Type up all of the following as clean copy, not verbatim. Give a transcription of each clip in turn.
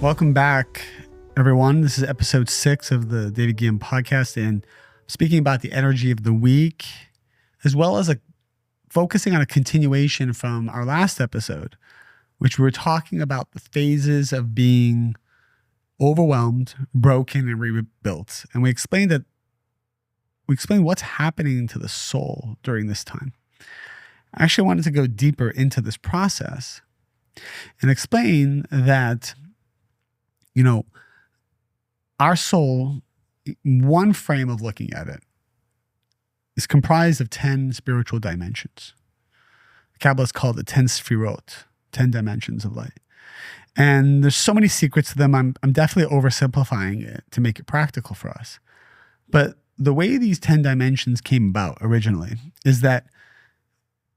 Welcome back, everyone. This is episode 6 of the David Guillaume podcast, and speaking about the energy of the week, as well as focusing on a continuation from our last episode, which we were talking about the phases of being overwhelmed, broken, and rebuilt. And we explained what's happening to the soul during this time. I actually wanted to go deeper into this process and explain that our soul, one frame of looking at it, is comprised of 10 spiritual dimensions. Kabbalists call it the 10 sfirot, 10 dimensions of light. And there's so many secrets to them. I'm definitely oversimplifying it to make it practical for us. But the way these 10 dimensions came about originally is that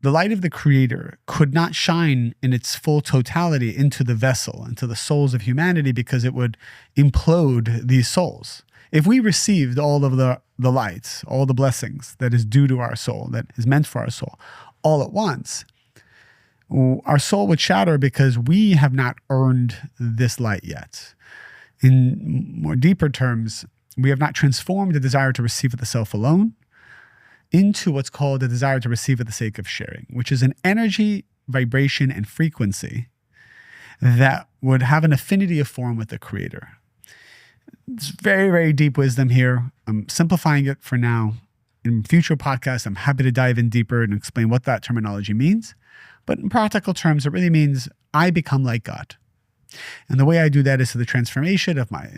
the light of the Creator could not shine in its full totality into the vessel, into the souls of humanity, because it would implode these souls. If we received all of the lights, all the blessings that is due to our soul, that is meant for our soul, all at once, our soul would shatter because we have not earned this light yet. In more deeper terms, we have not transformed the desire to receive of the self alone into what's called the desire to receive for the sake of sharing, which is an energy, vibration, and frequency that would have an affinity of form with the Creator. It's very, very deep wisdom here. I'm simplifying it for now. In future podcasts, I'm happy to dive in deeper and explain what that terminology means. But in practical terms, it really means I become like God. And the way I do that is through the transformation of my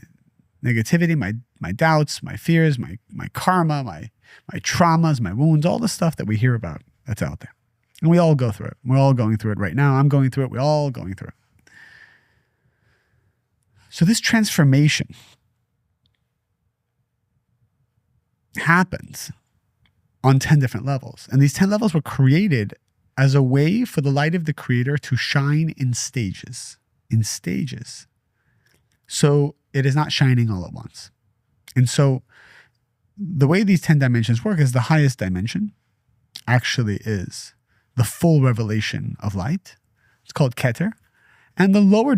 negativity, my doubts, my fears, my karma, my traumas, my wounds, all the stuff that we hear about that's out there. And we all go through it. We're all going through it right now. I'm going through it. We're all going through it. So this transformation happens on 10 different levels. And these 10 levels were created as a way for the light of the Creator to shine in stages. So it is not shining all at once. And so the way these 10 dimensions work is the highest dimension actually is the full revelation of light. It's called Keter. And the lowest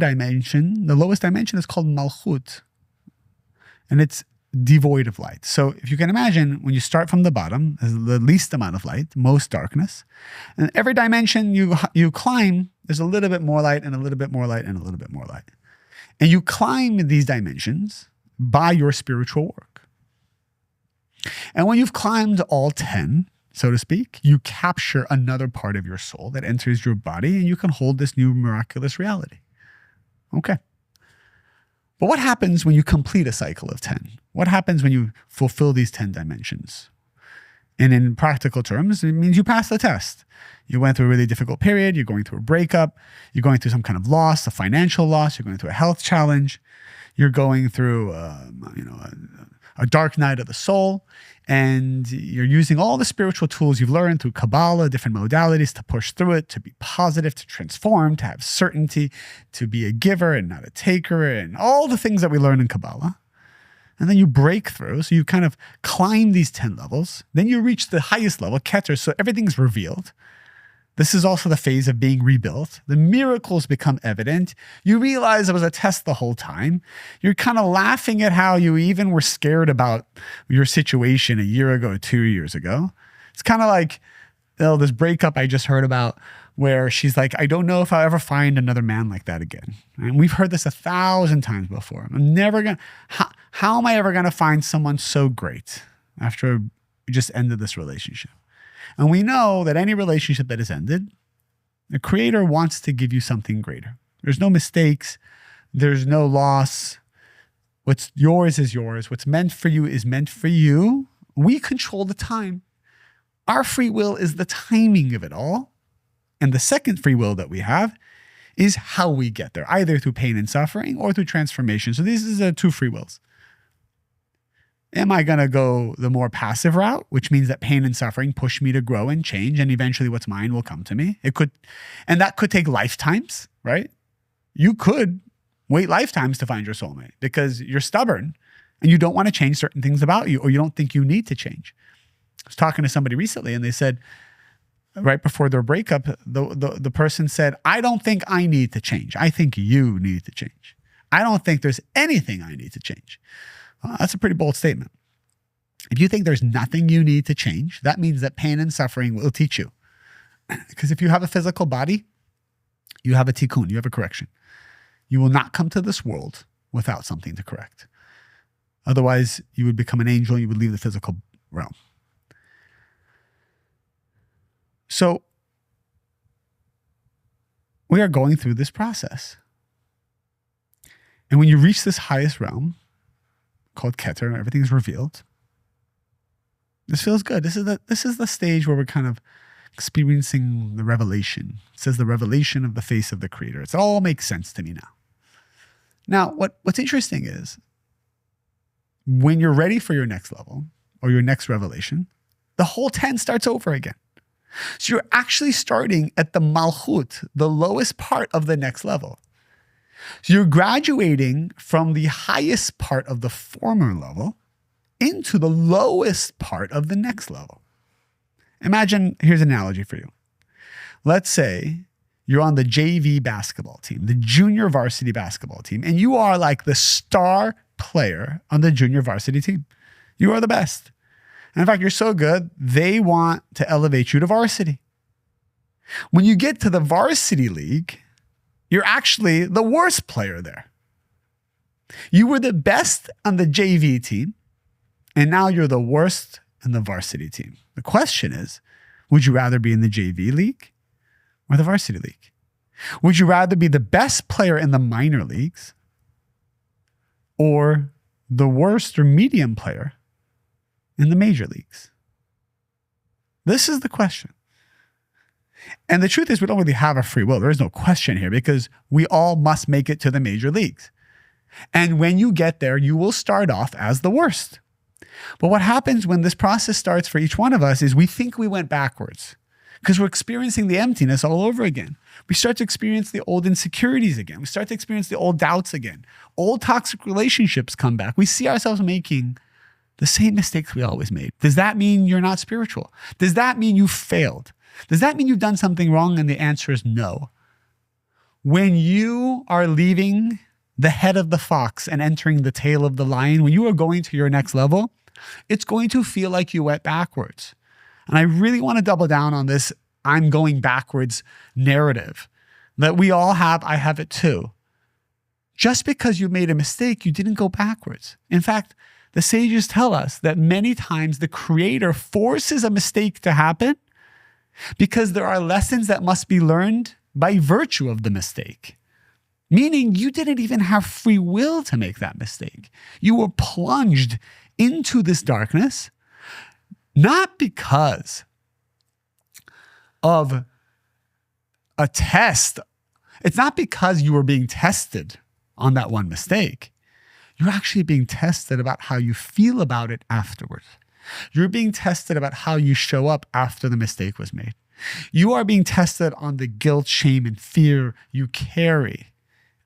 dimension is called Malchut. And it's devoid of light. So if you can imagine, when you start from the bottom, there's the least amount of light, most darkness. And every dimension you climb, there's a little bit more light and a little bit more light and a little bit more light. And you climb these dimensions by your spiritual work. And when you've climbed all 10, so to speak, you capture another part of your soul that enters your body, and you can hold this new miraculous reality. Okay. But what happens when you complete a cycle of 10? What happens when you fulfill these 10 dimensions? And in practical terms, it means you pass the test. You went through a really difficult period. You're going through a breakup. You're going through some kind of loss, a financial loss. You're going through a health challenge. You're going through a dark night of the soul, and you're using all the spiritual tools you've learned through Kabbalah, different modalities to push through it, to be positive, to transform, to have certainty, to be a giver and not a taker, and all the things that we learn in Kabbalah. And then you break through, so you kind of climb these 10 levels. Then you reach the highest level, Keter, so everything's revealed. This is also the phase of being rebuilt. The miracles become evident. You realize it was a test the whole time. You're kind of laughing at how you even were scared about your situation a year ago, 2 years ago. It's kind of like this breakup I just heard about where she's like, I don't know if I'll ever find another man like that again. And we've heard this 1,000 times before. How am I ever going to find someone so great after we just ended this relationship? And we know that any relationship that is ended, the Creator wants to give you something greater. There's no mistakes. There's no loss. What's yours is yours. What's meant for you is meant for you. We control the time. Our free will is the timing of it all. And the second free will that we have is how we get there, either through pain and suffering or through transformation. So these are 2 free wills. Am I going to go the more passive route, which means that pain and suffering push me to grow and change, and eventually what's mine will come to me? And that could take lifetimes, right? You could wait lifetimes to find your soulmate because you're stubborn and you don't want to change certain things about you, or you don't think you need to change. I was talking to somebody recently, and they said, right before their breakup, the person said, I don't think I need to change. I think you need to change. I don't think there's anything I need to change. Well, that's a pretty bold statement. If you think there's nothing you need to change, that means that pain and suffering will teach you. Because if you have a physical body, you have a tikkun, you have a correction. You will not come to this world without something to correct. Otherwise, you would become an angel, you would leave the physical realm. So, we are going through this process. And when you reach this highest realm, called Keter, everything's revealed. This feels good. This is the stage where we're kind of experiencing the revelation. It says the revelation of the face of the Creator. It all makes sense to me now. Now, what's interesting is when you're ready for your next level or your next revelation, the whole 10 starts over again. So you're actually starting at the Malchut, the lowest part of the next level. So you're graduating from the highest part of the former level into the lowest part of the next level. Imagine, here's an analogy for you. Let's say you're on the JV basketball team, the junior varsity basketball team, and you are like the star player on the junior varsity team. You are the best. And in fact, you're so good, they want to elevate you to varsity. When you get to the varsity league, you're actually the worst player there. You were the best on the JV team, and now you're the worst in the varsity team. The question is, would you rather be in the JV league or the varsity league? Would you rather be the best player in the minor leagues or the worst or medium player in the major leagues? This is the question. And the truth is, we don't really have a free will. There is no question here because we all must make it to the major leagues. And when you get there, you will start off as the worst. But what happens when this process starts for each one of us is we think we went backwards because we're experiencing the emptiness all over again. We start to experience the old insecurities again. We start to experience the old doubts again. Old toxic relationships come back. We see ourselves making the same mistakes we always made. Does that mean you're not spiritual? Does that mean you failed? Does that mean you've done something wrong? And the answer is no. When you are leaving the head of the fox and entering the tail of the lion, when you are going to your next level, it's going to feel like you went backwards. And I really want to double down on this I'm going backwards narrative that we all have. I have it too. Just because you made a mistake, you didn't go backwards. In fact, the sages tell us that many times the Creator forces a mistake to happen because there are lessons that must be learned by virtue of the mistake. Meaning you didn't even have free will to make that mistake. You were plunged into this darkness, not because of a test. It's not because you were being tested on that one mistake. You're actually being tested about how you feel about it afterwards. You're being tested about how you show up after the mistake was made. You are being tested on the guilt, shame, and fear you carry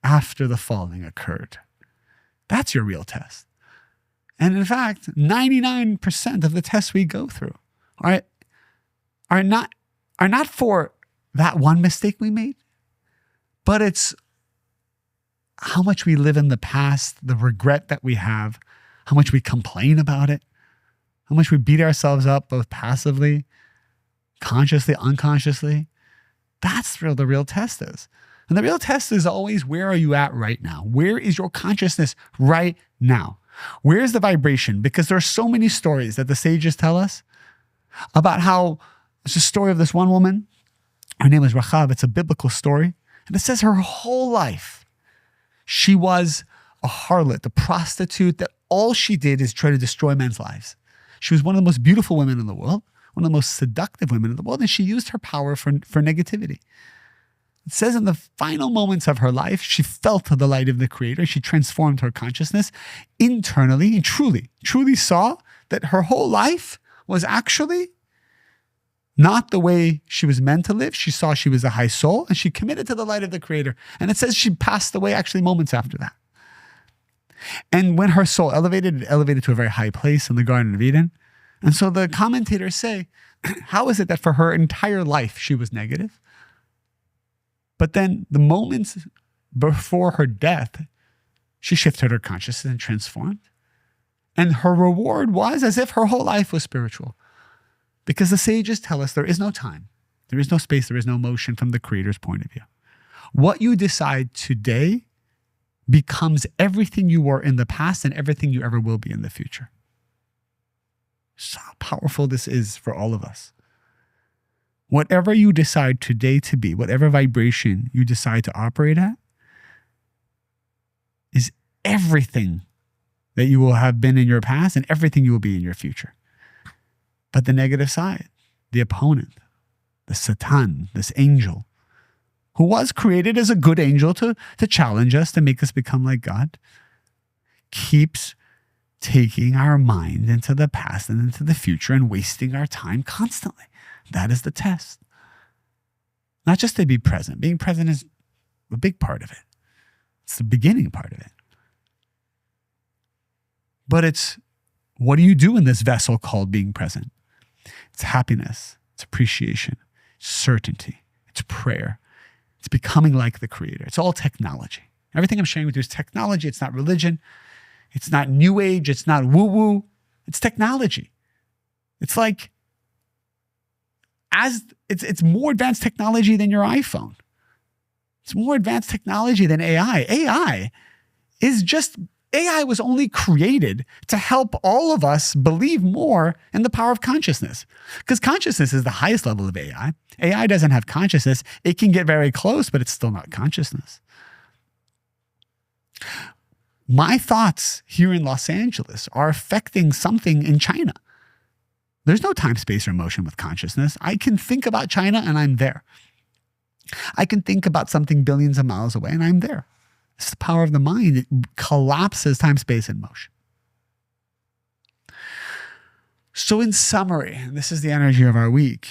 after the falling occurred. That's your real test. And in fact, 99% of the tests we go through are not for that one mistake we made, but it's how much we live in the past, the regret that we have, how much we complain about it, how much we beat ourselves up both passively, consciously, unconsciously. That's where the real test is. And the real test is always, where are you at right now? Where is your consciousness right now? Where's the vibration? Because there are so many stories that the sages tell us about how it's a story of this one woman. Her name is Rachav. It's a biblical story. And it says her whole life, she was a harlot, a prostitute, that all she did is try to destroy men's lives. She was one of the most beautiful women in the world, one of the most seductive women in the world, and she used her power for negativity. It says in the final moments of her life, she felt the light of the Creator. She transformed her consciousness internally and truly saw that her whole life was actually not the way she was meant to live. She saw she was a high soul and she committed to the light of the Creator. And it says she passed away actually moments after that. And when her soul elevated, it elevated to a very high place in the Garden of Eden. And so the commentators say, how is it that for her entire life she was negative? But then the moments before her death, She shifted her consciousness and transformed. And her reward was as if her whole life was spiritual. Because the sages tell us there is no time, there is no space, there is no motion from the Creator's point of view. What you decide today becomes everything you were in the past and everything you ever will be in the future. So powerful this is for all of us. Whatever you decide today to be, whatever vibration you decide to operate at, is everything that you will have been in your past and everything you will be in your future. But the negative side, the opponent, the Satan, this angel, who was created as a good angel to challenge us, to make us become like God, keeps taking our mind into the past and into the future and wasting our time constantly. That is the test. Not just to be present. Being present is a big part of it. It's the beginning part of it. But it's, what do you do in this vessel called being present? It's happiness. It's appreciation. It's certainty. It's prayer. It's becoming like the Creator. It's all technology. Everything I'm sharing with you is technology. It's not religion. It's not new age. It's not woo-woo. It's technology. It's like, it's more advanced technology than your iPhone. It's more advanced technology than AI. AI was only created to help all of us believe more in the power of consciousness. Because consciousness is the highest level of AI. AI doesn't have consciousness. It can get very close, but it's still not consciousness. My thoughts here in Los Angeles are affecting something in China. There's no time, space, or motion with consciousness. I can think about China and I'm there. I can think about something billions of miles away and I'm there. It's the power of the mind. It collapses time, space, and motion. So in summary, and this is the energy of our week,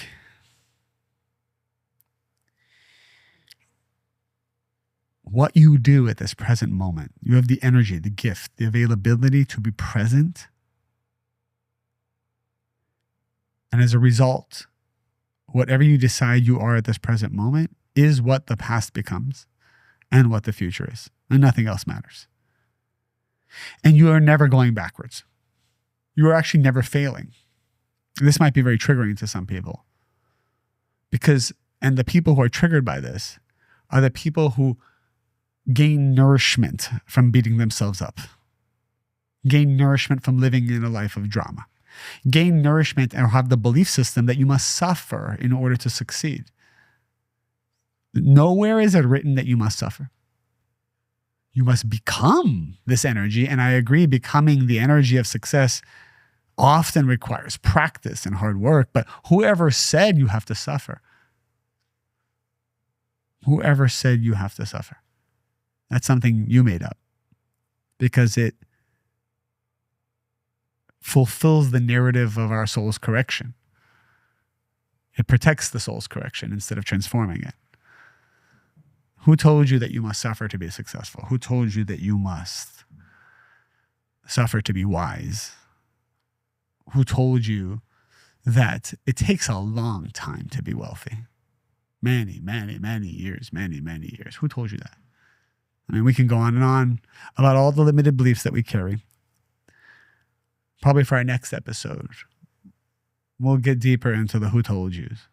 what you do at this present moment, you have the energy, the gift, the availability to be present. And as a result, whatever you decide you are at this present moment is what the past becomes and what the future is. And nothing else matters. And you are never going backwards. You are actually never failing. This might be very triggering to some people. And the people who are triggered by this are the people who gain nourishment from beating themselves up. Gain nourishment from living in a life of drama. Gain nourishment or have the belief system that you must suffer in order to succeed. Nowhere is it written that you must suffer. You must become this energy. And I agree, becoming the energy of success often requires practice and hard work. But whoever said you have to suffer? Whoever said you have to suffer? That's something you made up. Because it fulfills the narrative of our soul's correction. It protects the soul's correction instead of transforming it. Who told you that you must suffer to be successful? Who told you that you must suffer to be wise? Who told you that it takes a long time to be wealthy? Many, many, many years, many, many years. Who told you that? I mean, we can go on and on about all the limited beliefs that we carry. Probably for our next episode, we'll get deeper into the who told yous.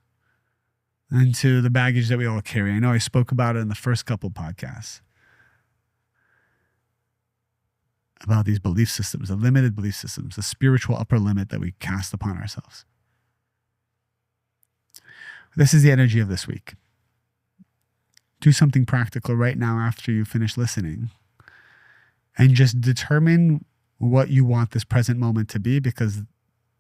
Into the baggage that we all carry. I know I spoke about it in the first couple podcasts. About these belief systems, the limited belief systems, the spiritual upper limit that we cast upon ourselves. This is the energy of this week. Do something practical right now after you finish listening. And just determine what you want this present moment to be, because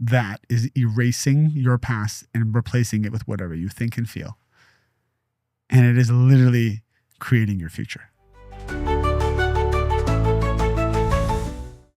that is erasing your past and replacing it with whatever you think and feel. And it is literally creating your future.